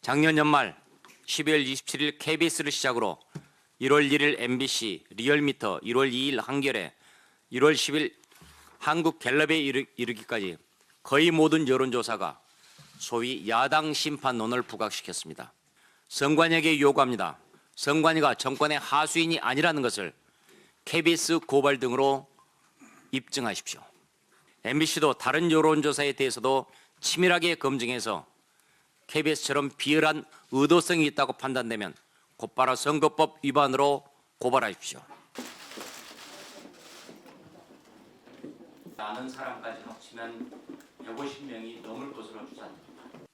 작년 연말 12월 27일 KBS를 시작으로 1월 1일 MBC, 리얼미터, 1월 2일 한겨레, 1월 10일 한국갤럽에 이르기까지 거의 모든 여론조사가 소위 야당 심판론을 부각시켰습니다. 선관위에게 요구합니다. 선관위가 정권의 하수인이 아니라는 것을 KBS 고발 등으로 입증하십시오. MBC도 다른 여론조사에 대해서도 치밀하게 검증해서 KBS처럼 비열한 의도성이 있다고 판단되면 곧바로 선거법 위반으로 고발하십시오. 아는 사람까지 합치면 150명이 넘을 것으로 추산됩니다.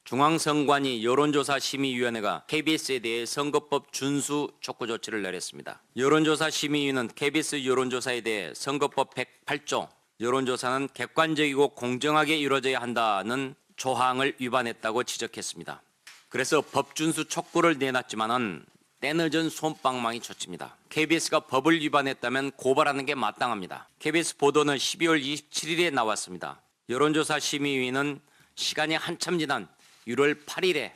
중앙선관위 여론조사심의위원회가 KBS에 대해 선거법 준수 촉구 조치를 내렸습니다. 여론조사심의위는 KBS 여론조사에 대해 선거법 108조 여론조사는 객관적이고 공정하게 이루어져야 한다는 조항을 위반했다고 지적했습니다. 그래서 법 준수 촉구를 내놨지만은 때늦은 솜방망이 쳤습니다. KBS가 법을 위반했다면 고발하는 게 마땅합니다. KBS 보도는 12월 27일에 나왔습니다. 여론조사 심의위는 시간이 한참 지난 1월 8일에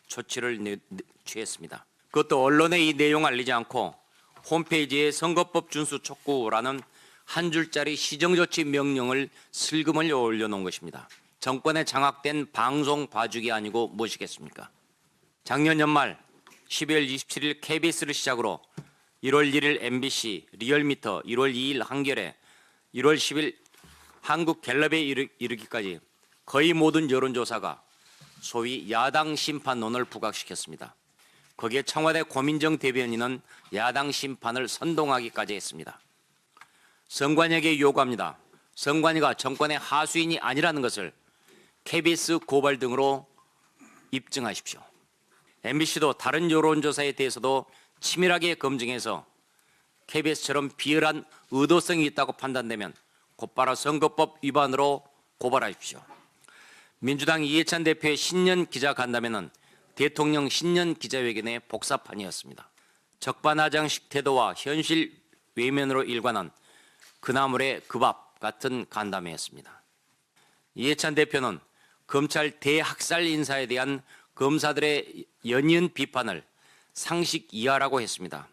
조치를 취했습니다. 그것도 언론에 이 내용을 알리지 않고 홈페이지에 선거법 준수 촉구라는 한 줄짜리 시정조치 명령을 슬그머니 올려놓은 것입니다. 정권에 장악된 방송 봐주기 아니고 무엇이겠습니까? 작년 연말 12월 27일 KBS를 시작으로 1월 1일 MBC, 리얼미터, 1월 2일 한겨레, 1월 10일 한국갤럽에 이르기까지 거의 모든 여론조사가 소위 야당 심판론을 부각시켰습니다. 거기에 청와대 고민정 대변인은 야당 심판을 선동하기까지 했습니다. 선관위에게 요구합니다. 선관위가 정권의 하수인이 아니라는 것을 KBS 고발 등으로 입증하십시오. MBC도 다른 여론조사에 대해서도 치밀하게 검증해서 KBS처럼 비열한 의도성이 있다고 판단되면 곧바로 선거법 위반으로 고발하십시오. 민주당 이해찬 대표의 신년 기자간담회는 대통령 신년 기자회견의 복사판이었습니다. 적반하장식 태도와 현실 외면으로 일관한 그나물의 그 밥 같은 간담회였습니다. 이해찬 대표는 검찰 대학살 인사에 대한 검사들의 연이은 비판을 상식 이하라고 했습니다.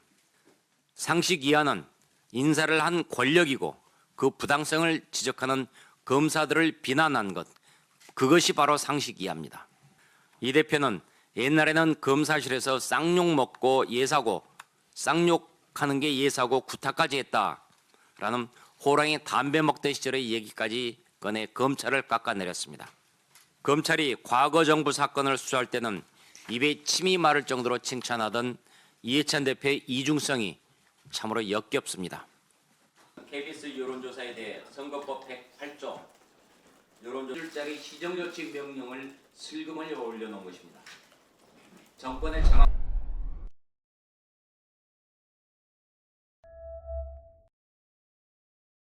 상식 이하는 인사를 한 권력이고 그 부당성을 지적하는 검사들을 비난한 것, 그것이 바로 상식 이하입니다. 이 대표는 옛날에는 검사실에서 쌍욕 먹고 예사고 쌍욕하는 게 예사고 구타까지 했다라는 호랑이 담배 먹던 시절의 얘기까지 꺼내 검찰을 깎아내렸습니다. 검찰이 과거 정부 사건을 수사할 때는 입에 침이 마를 정도로 칭찬하던 이해찬 대표의 이중성이 참으로 역겹습니다. KBS 여론조사에 대해 선거법 108조 여론조사짜리 시정조치 명령을 슬그머니 올려놓은 것입니다. 정권의 장악